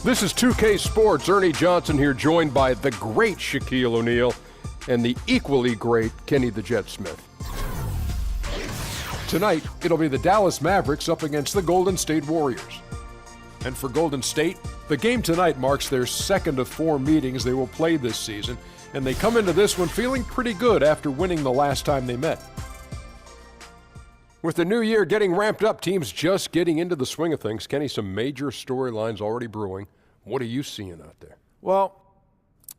This is 2K Sports. Ernie Johnson here, joined by the great Shaquille O'Neal and the equally great Kenny the Jet Smith. Tonight, it'll be the Dallas Mavericks up against the Golden State Warriors. And for Golden State, the game tonight marks their second of 4 meetings they will play this season, and they come into this one feeling pretty good after winning the last time they met. With the new year getting ramped up, teams just getting into the swing of things. Kenny, some major storylines already brewing. What are you seeing out there? Well,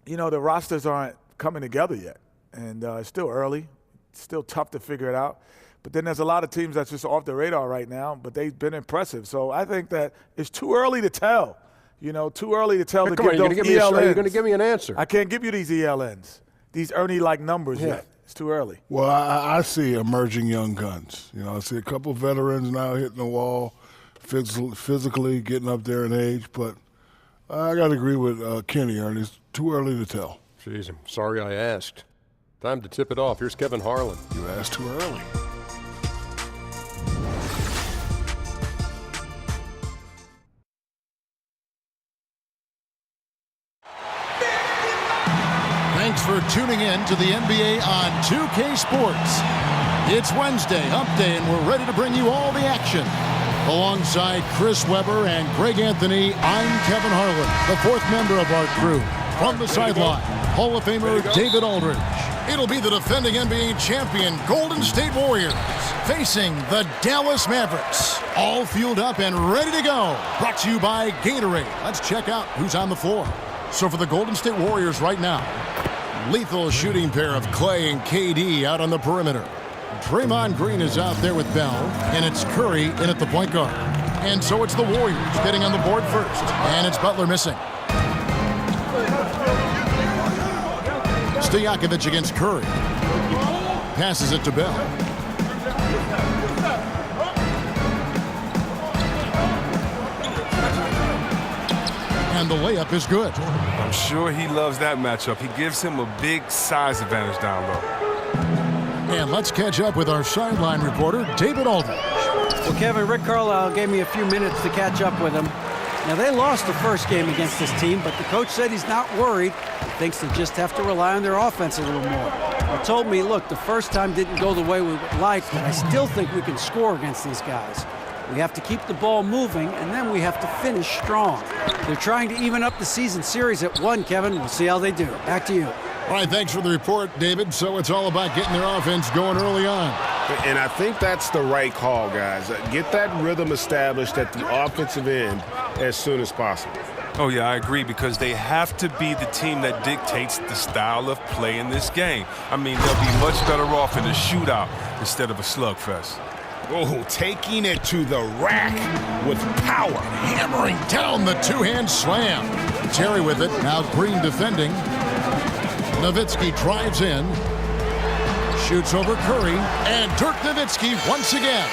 you know, the rosters aren't coming together yet, and it's still early. It's still tough to figure it out. But then there's a lot of teams that's just off the radar right now, but they've been impressive. So I think that it's too early to tell. You know, too early to tell to give those ELNs. Are you going to give me an answer? I can't give you these ELNs, these Ernie-like numbers yet. It's too early. Well, I see emerging young guns. You know, I see a couple veterans now hitting the wall, physically getting up there in age. But I got to agree with Kenny, Ernie. It's too early to tell. Jeez, I'm sorry I asked. Time to tip it off. Here's Kevin Harlan. You asked too early. Thanks for tuning in to the NBA on 2K Sports. It's Wednesday, Hump Day, and we're ready to bring you all the action. Alongside Chris Webber and Greg Anthony, I'm Kevin Harlan, the fourth member of our crew. From the sideline, Hall of Famer David Aldridge. It'll be the defending NBA champion Golden State Warriors facing the Dallas Mavericks. All fueled up and ready to go. Brought to you by Gatorade. Let's check out who's on the floor. So for the Golden State Warriors right now, lethal shooting pair of Clay and KD out on the perimeter. Draymond Green is out there with Bell, and it's Curry in at the point guard. And so it's the Warriors getting on the board first, and it's Butler missing. Stojakovic against Curry. Passes it to Bell. And the layup is good. I'm sure he loves that matchup. He gives him a big size advantage down low. And let's catch up with our sideline reporter, David Aldridge. Well, Kevin, Rick Carlisle gave me a few minutes to catch up with him. Now, they lost the first game against this team, but the coach said he's not worried. He thinks they just have to rely on their offense a little more. He told me, look, the first time didn't go the way we would like, but I still think we can score against these guys. We have to keep the ball moving, and then we have to finish strong. They're trying to even up the season series at 1, Kevin. We'll see how they do. Back to you. All right, thanks for the report, David. So it's all about getting their offense going early on. And I think that's the right call, guys. Get that rhythm established at the offensive end as soon as possible. Oh, yeah, I agree, because they have to be the team that dictates the style of play in this game. I mean, they'll be much better off in a shootout instead of a slugfest. Oh, taking it to the rack with power. Hammering down the two-hand slam. Terry with it. Now Green defending. Nowitzki drives in. Shoots over Curry. And Dirk Nowitzki once again.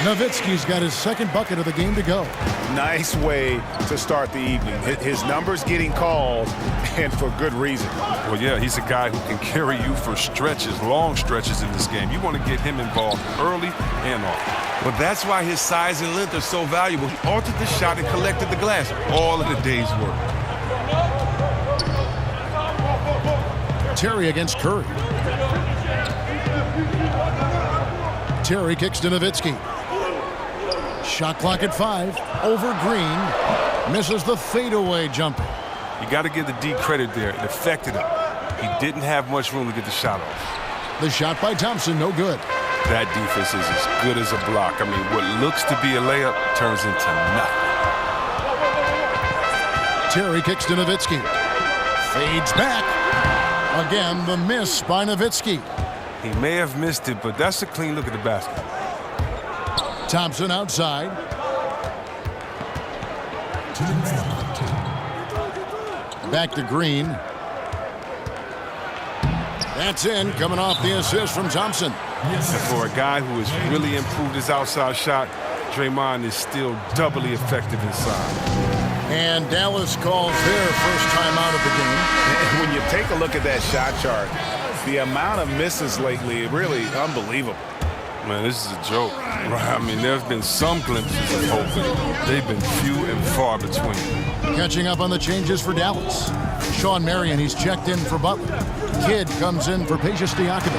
Nowitzki's got his second bucket of the game to go. Nice way to start the evening. His numbers getting called, and for good reason. Well, yeah, he's a guy who can carry you for stretches, long stretches in this game. You want to get him involved early and often. But that's why his size and length are so valuable. He altered the shot and collected the glass. All in a day's work. Terry against Curry. Terry kicks to Nowitzki. Shot clock at 5. Over Green. Misses the fadeaway jumper. You got to give the D credit there. It affected him. He didn't have much room to get the shot off. The shot by Thompson, no good. That defense is as good as a block. I mean, what looks to be a layup turns into nothing. Terry kicks to Nowitzki. Fades back. Again, the miss by Nowitzki. He may have missed it, but that's a clean look at the basket. Thompson outside. Back to Green. That's in, coming off the assist from Thompson. And for a guy who has really improved his outside shot, Draymond is still doubly effective inside. And Dallas calls their first time out of the game. And when you take a look at that shot chart, the amount of misses lately, really unbelievable. Man, this is a joke. Right? I mean, there's been some glimpses of hope, but they've been few and far between. Catching up on the changes for Dallas. Sean Marion, he's checked in for Butler. Kidd comes in for Peja Stojakovic.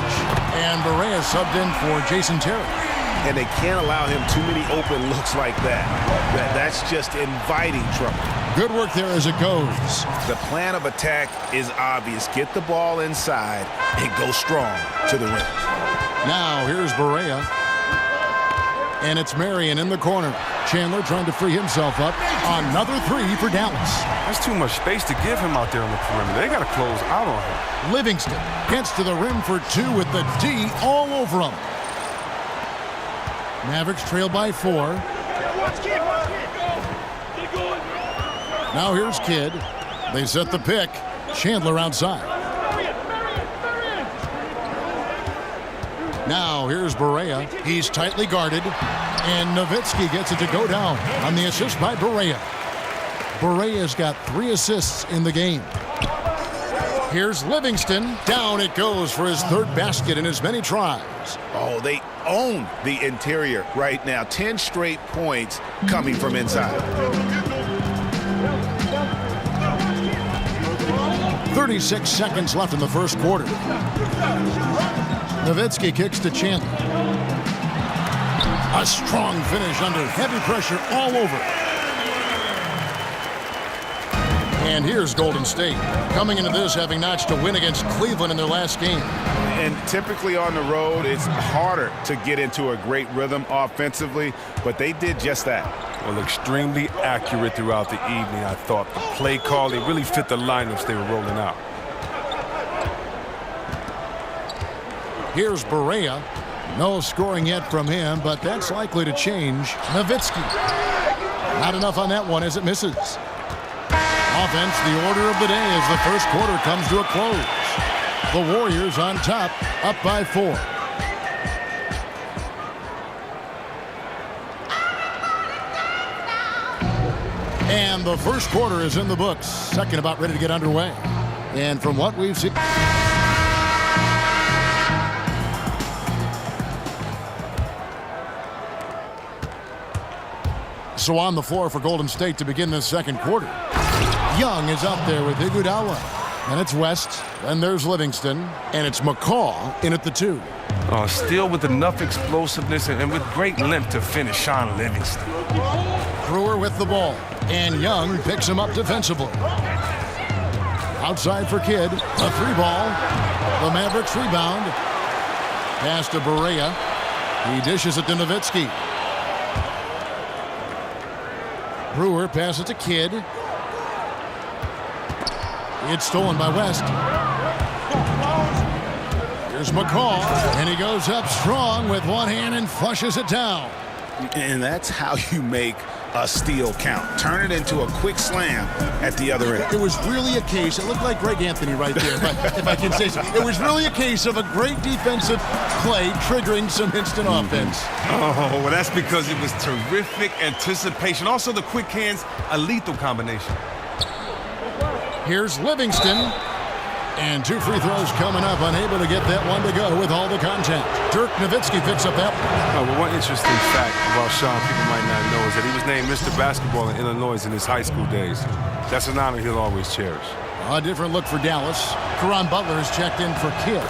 And Barea subbed in for Jason Terry. And they can't allow him too many open looks like that. That's just inviting trouble. Good work there as it goes. The plan of attack is obvious. Get the ball inside and go strong to the rim. Now here's Barea. And it's Marion in the corner. Chandler trying to free himself up. Another three for Dallas. That's too much space to give him out there on the perimeter. They got to close out on him. Livingston gets to the rim for two with the D all over him. Mavericks trail by 4. Now here's Kidd. They set the pick. Chandler outside. Now here's Barea. He's tightly guarded. And Nowitzki gets it to go down on the assist by Barea. Barea's got 3 assists in the game. Here's Livingston. Down it goes for his 3rd basket in as many tries. Oh, they own the interior right now. 10 straight points coming from inside. 36 seconds left in the first quarter. Nowitzki kicks to Chandler. A strong finish under heavy pressure all over. And here's Golden State, coming into this having notched a win against Cleveland in their last game. And typically on the road, it's harder to get into a great rhythm offensively, but they did just that. Well, extremely accurate throughout the evening, I thought. The play calling really fit the lineups they were rolling out. Here's Barea. No scoring yet from him, but that's likely to change. Nowitzki. Not enough on that one as it misses. Offense, the order of the day as the first quarter comes to a close. The Warriors on top, up by 4. And the first quarter is in the books. Second about ready to get underway. And from what we've seen... So on the floor for Golden State to begin this second quarter. Young is up there with Iguodala. And it's West. And there's Livingston. And it's McCaw in at the 2. Still with enough explosiveness and with great length to finish Sean Livingston. Brewer with the ball. And Young picks him up defensively. Outside for Kidd. A 3-ball. The Mavericks rebound. Pass to Barea. He dishes it to Nowitzki. Brewer passes to Kidd. It's stolen by West. Here's McCaw, and he goes up strong with one hand and flushes it down. And that's how you make a steal count. Turn it into a quick slam at the other end. It was really a case, it looked like Greg Anthony right there, if I can say so. It was really a case of a great defensive play triggering some instant offense. Oh, well, that's because it was terrific anticipation. Also, the quick hands, a lethal combination. Here's Livingston. And 2 free throws coming up, unable to get that one to go with all the contact. Dirk Nowitzki picks up that one. Well, one interesting fact about Sean people might not know is that he was named Mr. Basketball in Illinois in his high school days. That's an honor he'll always cherish. A different look for Dallas. Caron Butler is checked in for Kidd.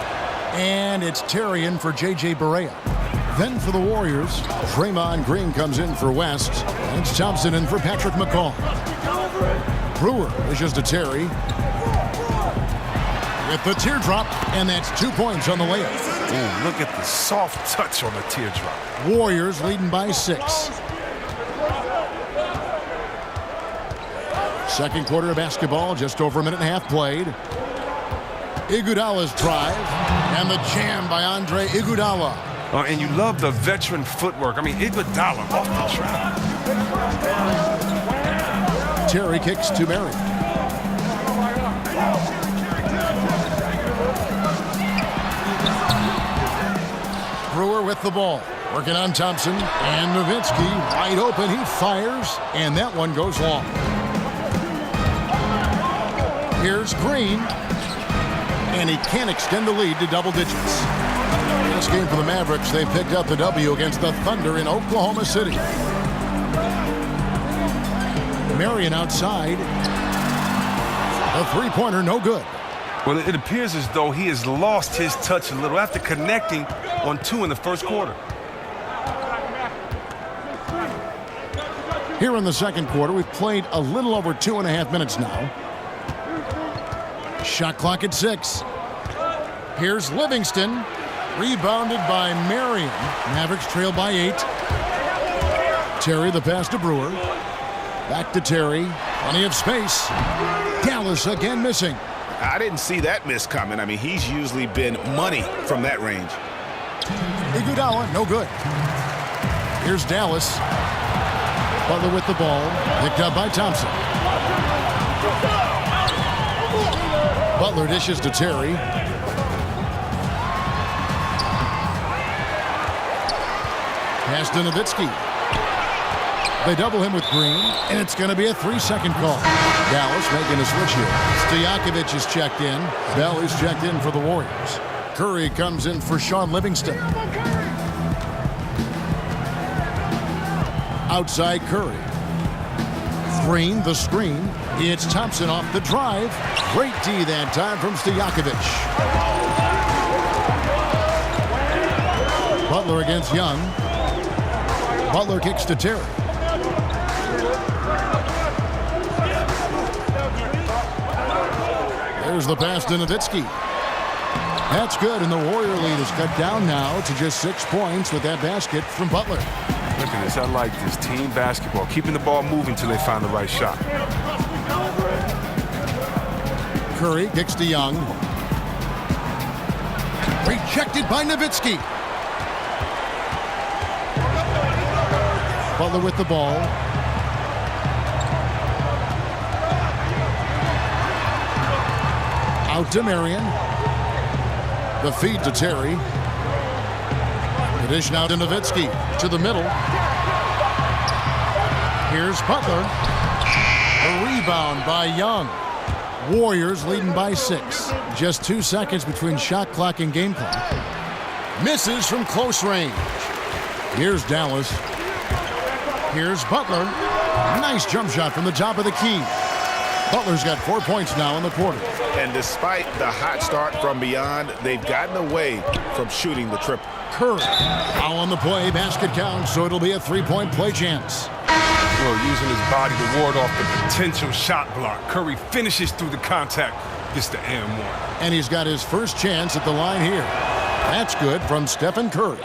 And it's Terry in for J.J. Barea. Then for the Warriors, Draymond Green comes in for West. And it's Thompson in for Patrick McCaw. Brewer is just a Terry. With the teardrop, and that's 2 points on the layup. Ooh, look at the soft touch on the teardrop. Warriors leading by 6. Second quarter of basketball, just over a minute and a half played. Iguodala's drive, and the jam by Andre Iguodala. And you love the veteran footwork. I mean, Iguodala off the track. Terry kicks to Marion. Brewer with the ball. Working on Thompson. And Nowitzki wide open. He fires. And that one goes long. Here's Green. And he can't extend the lead to double digits. Last game for the Mavericks, they picked up the W against the Thunder in Oklahoma City. Marion outside. A three-pointer, no good. Well, it appears as though he has lost his touch a little after connecting on 2 in the first quarter. Here in the second quarter, we've played a little over 2.5 minutes now. Shot clock at 6. Here's Livingston. Rebounded by Marion. Mavericks trail by 8. Terry, the pass to Brewer. Back to Terry. Plenty of space. Dallas again missing. I didn't see that miss coming. I mean, he's usually been money from that range. Iguodala, no good. Here's Dallas. Butler with the ball. Picked up by Thompson. Butler dishes to Terry. Pass to Nowitzki. They double him with Green, and it's going to be a 3-second call. Dallas making a switch here. Stojakovic is checked in. Bell is checked in for the Warriors. Curry comes in for Sean Livingston. Outside Curry. Green, the screen. It's Thompson off the drive. Great D that time from Stojakovic. Butler against Young. Butler kicks to Terry. There's the pass to Nowitzki. That's good, and the Warrior lead is cut down now to just 6 points with that basket from Butler. Look at this. I like this. Team basketball. Keeping the ball moving until they find the right shot. Curry kicks to Young. Rejected by Nowitzki. Butler with the ball. Out to Marion. The feed to Terry. The dish now to Nowitzki. To the middle. Here's Butler. A rebound by Young. Warriors leading by 6. Just 2 seconds between shot clock and game clock. Misses from close range. Here's Dallas. Here's Butler. Nice jump shot from the top of the key. Butler's got 4 points now in the quarter. And despite the hot start from beyond, they've gotten away from shooting the triple. Curry. Foul on the play. Basket counts, so it'll be a 3-point play chance. Well, using his body to ward off the potential shot block. Curry finishes through the contact. Gets the and one. And he's got his first chance at the line here. That's good from Stephen Curry.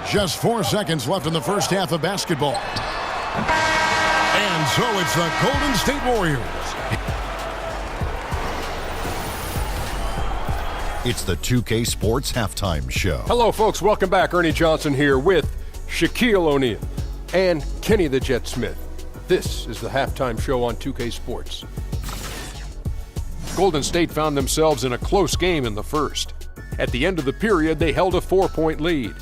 Just 4 seconds left in the first half of basketball. And so it's the Golden State Warriors. It's the 2K Sports Halftime Show. Hello, folks. Welcome back. Ernie Johnson here with Shaquille O'Neal and Kenny the Jet Smith. This is the halftime show on 2K Sports. Golden State found themselves in a close game in the first. At the end of the period, they held a 4-point lead.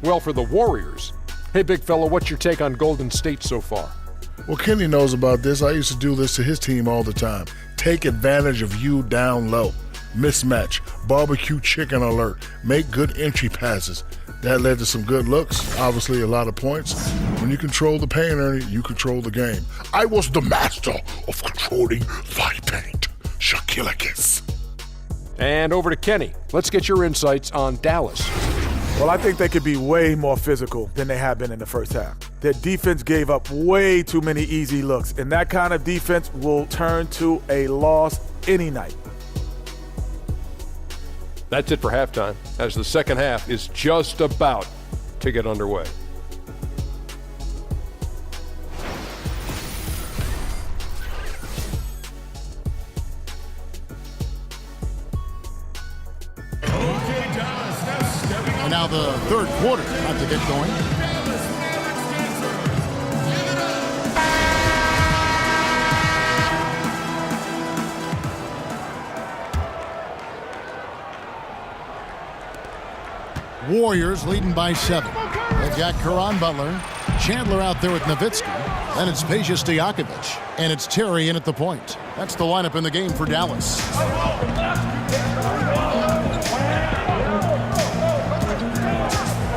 Well, for the Warriors, hey, big fella, what's your take on Golden State so far? Well, Kenny knows about this. I used to do this to his team all the time. Take advantage of you down low. Mismatch. Barbecue chicken alert. Make good entry passes. That led to some good looks. Obviously, a lot of points. When you control the paint, Ernie, you control the game. I was the master of controlling the paint. Shaquille. And over to Kenny. Let's get your insights on Dallas. Well, I think they could be way more physical than they have been in the first half. Their defense gave up way too many easy looks, and that kind of defense will turn to a loss any night. That's it for halftime, as the second half is just about to get underway. And now the third quarter about to get going. Warriors leading by 7. They've got Caron Butler, Chandler out there with Nowitzki, then it's Peja Stojakovic, and it's Terry in at the point. That's the lineup in the game for Dallas.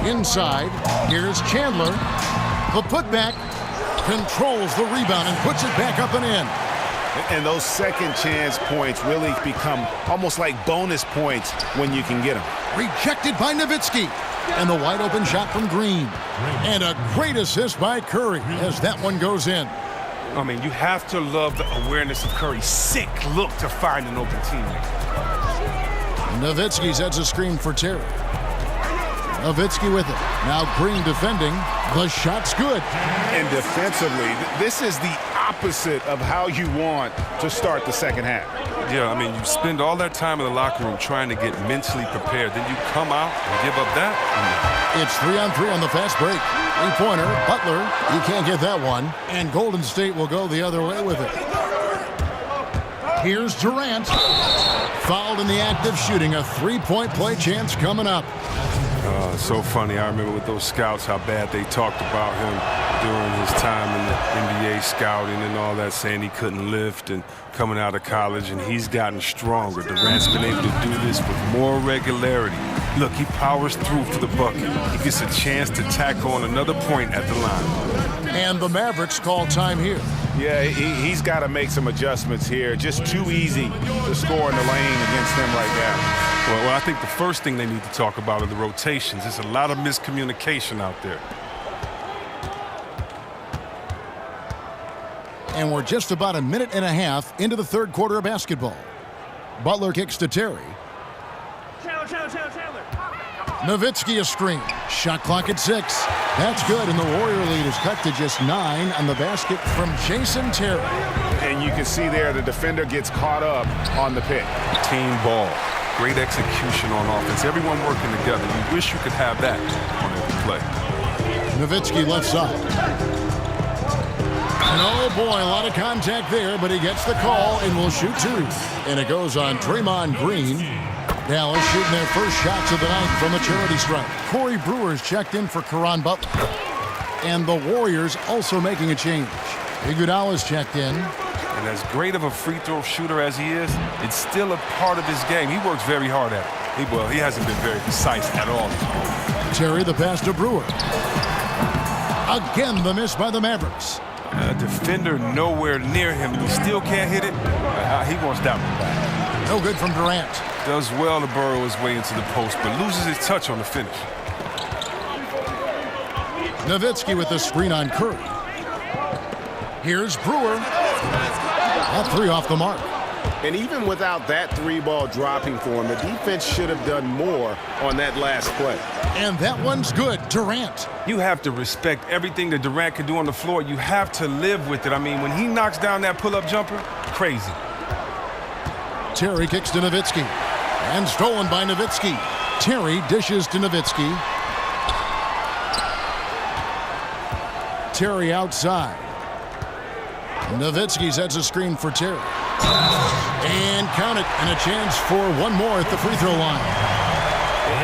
Inside, here's Chandler. The putback controls the rebound and puts it back up and in. And those second chance points really become almost like bonus points when you can get them. Rejected by Nowitzki. And the wide open shot from Green. And a great assist by Curry as that one goes in. I mean, you have to love the awareness of Curry's sick look to find an open teammate. Nowitzki sets a screen for Terry. Nowitzki with it. Now Green defending. The shot's good. And defensively, this is the opposite of how you want to start the second half. Yeah, I mean, you spend all that time in the locker room trying to get mentally prepared. Then you come out and give up that. It's 3-on-3 on the fast break. Three-pointer, Butler. He can't get that one. And Golden State will go the other way with it. Here's Durant. Fouled in the act of shooting. A three-point play chance coming up. So funny. I remember with those scouts how bad they talked about him during his time in the NBA scouting and all that, saying he couldn't lift and coming out of college, and he's gotten stronger. Durant's been able to do this with more regularity. Look, he powers through for the bucket. He gets a chance to tack on another point at the line. And the Mavericks call time here. Yeah, he's got to make some adjustments here. Just too easy to score in the lane against them right now. Well, I think the first thing they need to talk about are the rotations. There's a lot of miscommunication out there. And we're just about a minute and a half into the third quarter of basketball. Butler kicks to Terry. Nowitzki a screen. Shot clock at 6. That's good, and the Warrior lead is cut to just 9 on the basket from Jason Terry. And you can see there the defender gets caught up on the pick. Team ball. Great execution on offense. Everyone working together. You wish you could have that on every play. Nowitzki left side. And oh boy, a lot of contact there, but he gets the call and will shoot 2. And it goes on Draymond Green. Dallas shooting their first shots of the night from a charity stripe. Corey Brewer's checked in for Caron Butler. And the Warriors also making a change. Iguodala's checked in. And as great of a free throw shooter as he is, it's still a part of his game. He works very hard at it. He hasn't been very precise at all. Terry the pass to Brewer. Again, the miss by the Mavericks. A defender nowhere near him. He still can't hit it. He wants that one back. No good from Durant. Does well to burrow his way into the post, but loses his touch on the finish. Nowitzki with the screen on Curry. Here's Brewer. That 3 off the mark. And even without that 3 ball dropping for him, the defense should have done more on that last play. And that one's good. Durant. You have to respect everything that Durant can do on the floor. You have to live with it. I mean, when he knocks down that pull-up jumper, crazy. Terry kicks to Nowitzki. And stolen by Nowitzki. Terry dishes to Nowitzki. Terry outside. Nowitzki sets a screen for Terry. And count it. And a chance for one more at the free throw line.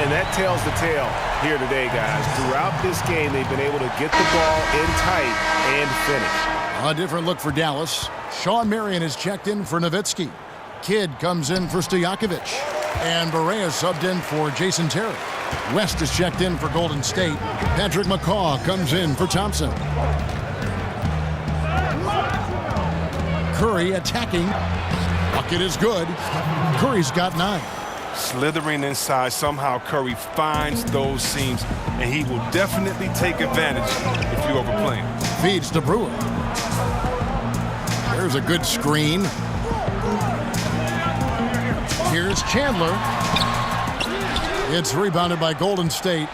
And that tells the tale here today, guys. Throughout this game, they've been able to get the ball in tight and finish. A different look for Dallas. Sean Marion is checked in for Nowitzki. Kidd comes in for Stojakovic. And Barea subbed in for Jason Terry. West is checked in for Golden State. Patrick McCaw comes in for Thompson. Curry attacking. Bucket is good. Curry's got 9. Slithering inside, somehow Curry finds those seams, and he will definitely take advantage if you overplay him. Feeds to Brewer. There's a good screen. Here's Chandler. It's rebounded by Golden State.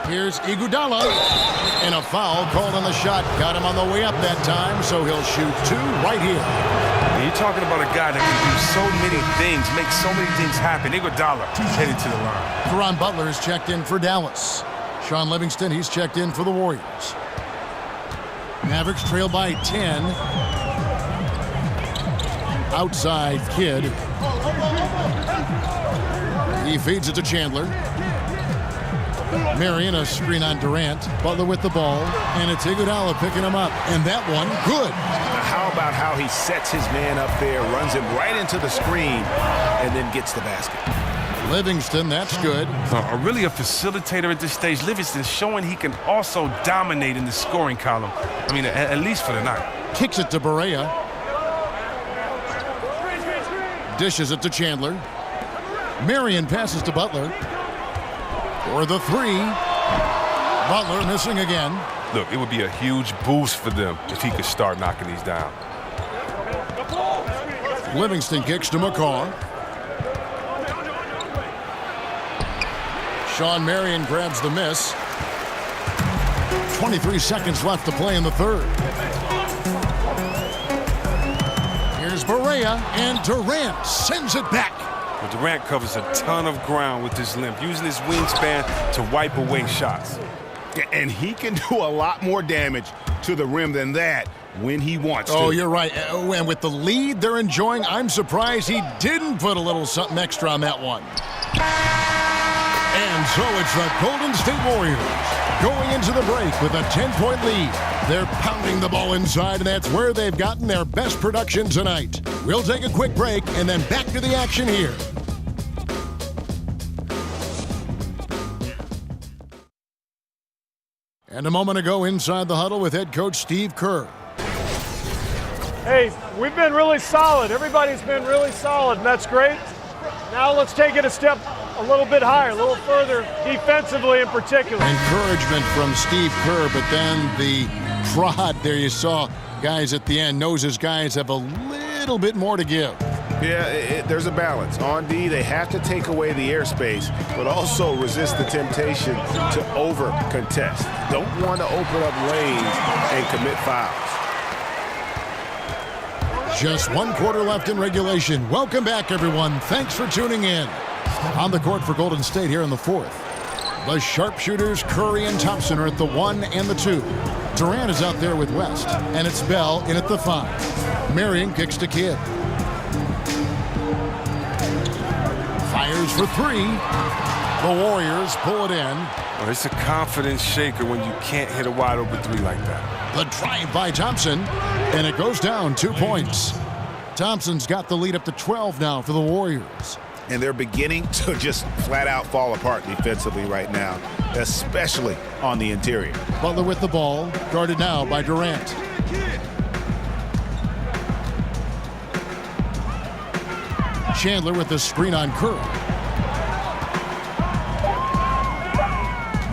Here's Iguodala. And a foul called on the shot. Got him on the way up that time, so he'll shoot 2 right here. You're talking about a guy that can do so many things, make so many things happen. Iguodala headed to the line. Caron Butler is checked in for Dallas. Sean Livingston, he's checked in for the Warriors. Mavericks trail by 10. Outside Kidd. He feeds it to Chandler. Marion, a screen on Durant. Butler with the ball. And it's Iguodala picking him up. And that one, good. How about how he sets his man up there, runs him right into the screen, and then gets the basket. Livingston, that's good. Really a facilitator at this stage. Livingston showing he can also dominate in the scoring column. I mean, at least for the night. Kicks it to Barea. Dishes it to Chandler. Marion passes to Butler. For the three. Butler missing again. Look, it would be a huge boost for them if he could start knocking these down. Livingston kicks to McCaw. Sean Marion grabs the miss. 23 seconds left to play in the third. Here's Barea, and Durant sends it back. Well, Durant covers a ton of ground with his limp, using his wingspan to wipe away shots. And he can do a lot more damage to the rim than that when he wants to. Oh, you're right. And with the lead they're enjoying, I'm surprised he didn't put a little something extra on that one. And so it's the Golden State Warriors going into the break with a 10-point lead. They're pounding the ball inside, and that's where they've gotten their best production tonight. We'll take a quick break and then back to the action here. And a moment ago inside the huddle with head coach Steve Kerr. Hey, we've been really solid. Everybody's been really solid, and that's great. Now let's take it a step a little bit higher, a little further, defensively in particular. Encouragement from Steve Kerr, but then the prod there you saw. Guys at the end knows his guys have a little bit more to give. Yeah, there's a balance. On D, they have to take away the airspace, but also resist the temptation to over-contest. Don't want to open up lanes and commit fouls. Just 1 quarter left in regulation. Welcome back, everyone. Thanks for tuning in. On the court for Golden State here in the fourth. The sharpshooters Curry and Thompson are at the 1 and the 2. Durant is out there with West, and it's Bell in at the 5. Marion kicks to Kidd. Fires for 3. The Warriors pull it in. Well, it's a confidence shaker when you can't hit a wide open 3 like that. The drive by Thompson, and it goes down 2 points. Thompson's got the lead up to 12 now for the Warriors. And they're beginning to just flat out fall apart defensively right now, especially on the interior. Butler with the ball, guarded now by Durant. Chandler with the screen on Curry.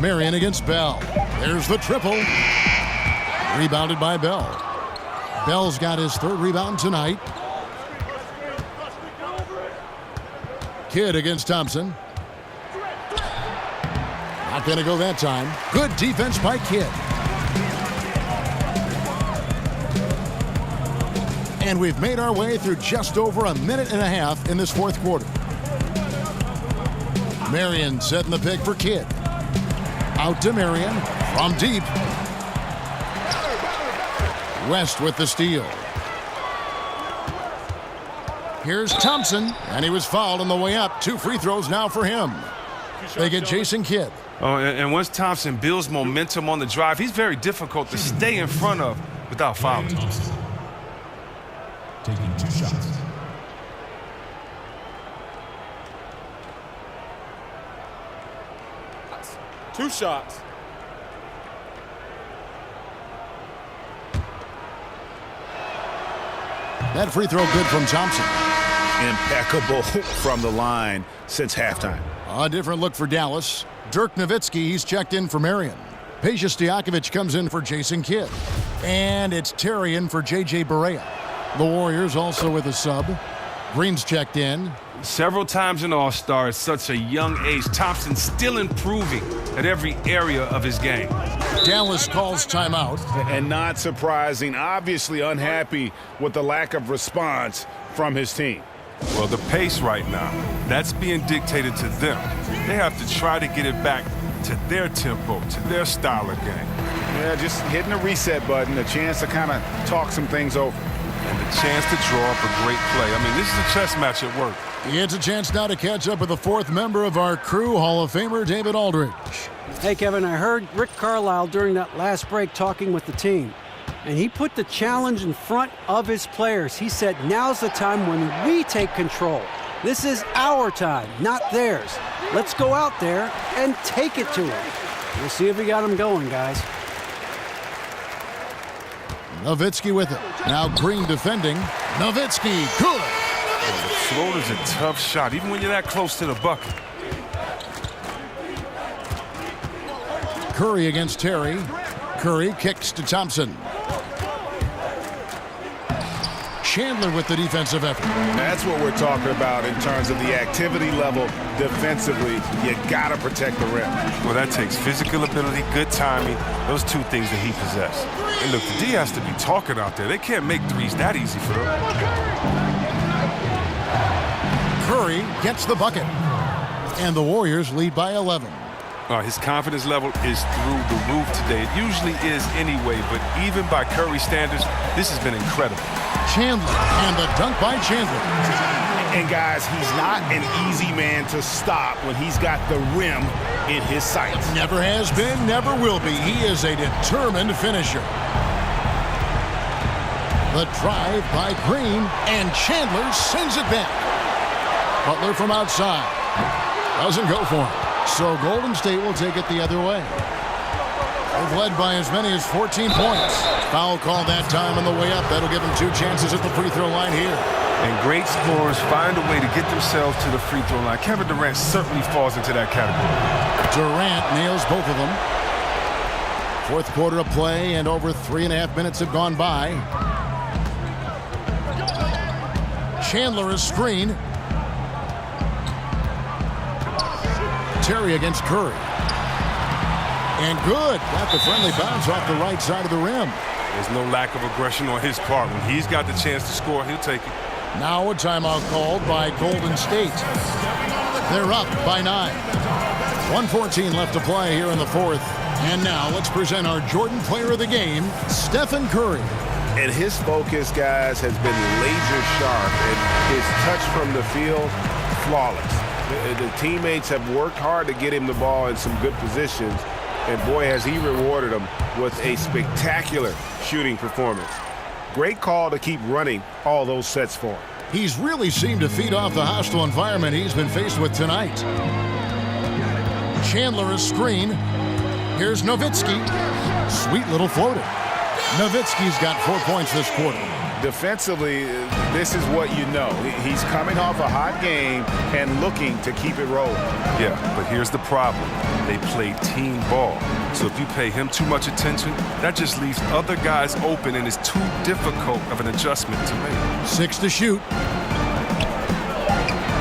Marion against Bell. There's the triple. Rebounded by Bell. Bell's got his 3rd rebound tonight. Kidd against Thompson. Not going to go that time. Good defense by Kidd. And we've made our way through just over a minute and a half in this 4th quarter. Marion setting the pick for Kidd. Out to Marion from deep. West with the steal. Here's Thompson, and he was fouled on the way up. 2 free throws now for him. They get Jason Kidd. Oh, and once Thompson builds momentum on the drive, he's very difficult to stay in front of without fouling. Taking 2 shots. Two shots. That free throw good from Thompson. Impeccable from the line since halftime. A different look for Dallas. Dirk Nowitzki, he's checked in for Marion. Peja Stojakovic comes in for Jason Kidd. And it's Terry in for J.J. Barea. The Warriors also with a sub. Green's checked in. Several times an All-Star at such a young age, Thompson still improving at every area of his game. Dallas calls timeout. And not surprising, obviously unhappy with the lack of response from his team. Well, the pace right now, that's being dictated to them. They have to try to get it back to their tempo, to their style of game. Yeah, just hitting a reset button, a chance to kind of talk some things over. And the chance to draw up a great play. I mean, this is a chess match at work. It's a chance now to catch up with the 4th member of our crew, Hall of Famer David Aldridge. Hey, Kevin, I heard Rick Carlisle during that last break talking with the team, and he put the challenge in front of his players. He said, now's the time when we take control. This is our time, not theirs. Let's go out there and take it to them. We'll see if we got them going, guys. Nowitzki with it. Now Green defending. Nowitzki, good. The floater's a tough shot, even when you're that close to the bucket. Curry against Terry. Curry kicks to Thompson. Chandler with the defensive effort. That's what we're talking about in terms of the activity level defensively. You got to protect the rim. Well, that takes physical ability, good timing, those two things that he possesses. And look, the D has to be talking out there. They can't make threes that easy for them. Curry gets the bucket. And the Warriors lead by 11. His confidence level is through the roof today. It usually is anyway, but even by Curry standards, this has been incredible. Chandler, and the dunk by Chandler. And guys, he's not an easy man to stop when he's got the rim in his sights. Never has been, never will be. He is a determined finisher. The drive by Green, and Chandler sends it back. Butler from outside. Doesn't go for him. So Golden State will take it the other way. They've led by as many as 14 points. Foul call that time on the way up. That'll give them 2 chances at the free throw line here. And great scorers find a way to get themselves to the free throw line. Kevin Durant certainly falls into that category. Durant nails both of them. Fourth quarter of play, and over 3.5 minutes have gone by. Chandler is screen. Terry against Curry. And good. Got the friendly bounce off the right side of the rim. There's no lack of aggression on his part. When he's got the chance to score, he'll take it. Now a timeout called by Golden State. They're up by 9. 1:14 left to play here in the fourth. And now let's present our Jordan Player of the Game, Stephen Curry. And his focus, guys, has been laser sharp. And his touch from the field, flawless. The teammates have worked hard to get him the ball in some good positions. And boy, has he rewarded them with a spectacular shooting performance. Great call to keep running all those sets for him. He's really seemed to feed off the hostile environment he's been faced with tonight. Chandler is screen. Here's Nowitzki. Sweet little floater. Nowitzki's got 4 points this quarter. Defensively, this is what you know. He's coming off a hot game and looking to keep it rolling. Yeah, but here's the problem. They play team ball. So if you pay him too much attention, that just leaves other guys open, and it's too difficult of an adjustment to make. 6 to shoot.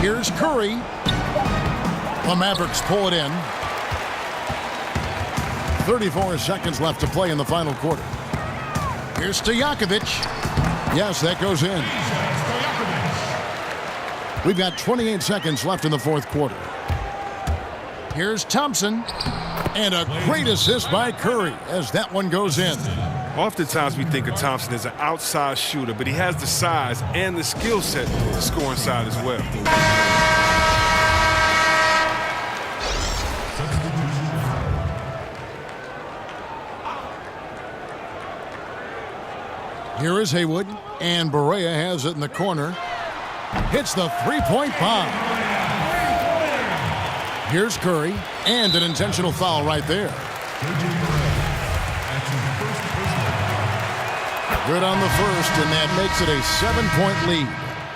Here's Curry. The Mavericks pull it in. 34 seconds left to play in the final quarter. Here's Stojakovic. Yes, that goes in. We've got 28 seconds left in the fourth quarter. Here's Thompson. And a great assist by Curry as that one goes in. Oftentimes we think of Thompson as an outside shooter, but he has the size and the skill set to score inside as well. Here is Haywood, and Barea has it in the corner. Hits the three-point bomb. Here's Curry, and an intentional foul right there. Good on the first, and that makes it a 7-point lead.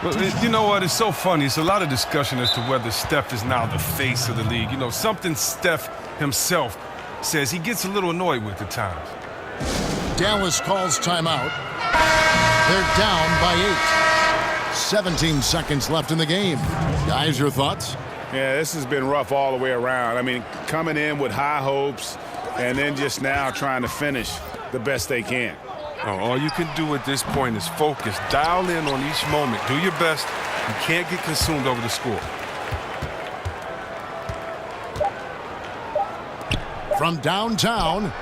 Well, you know what? It's so funny. It's a lot of discussion as to whether Steph is now the face of the league. You know, something Steph himself says he gets a little annoyed with at times. Dallas calls timeout. They're down by 8. 17 seconds left in the game. Guys, your thoughts? Yeah, this has been rough all the way around. I mean, coming in with high hopes and then just now trying to finish the best they can. All you can do at this point is focus. Dial in on each moment. Do your best. You can't get consumed over the score. From downtown.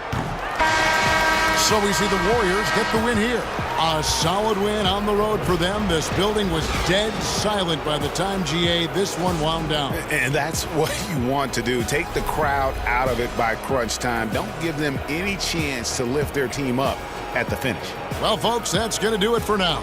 So we see the Warriors get the win here. A solid win on the road for them. This building was dead silent by the time, GA, this one wound down. And that's what you want to do. Take the crowd out of it by crunch time. Don't give them any chance to lift their team up at the finish. Well, folks, that's going to do it for now.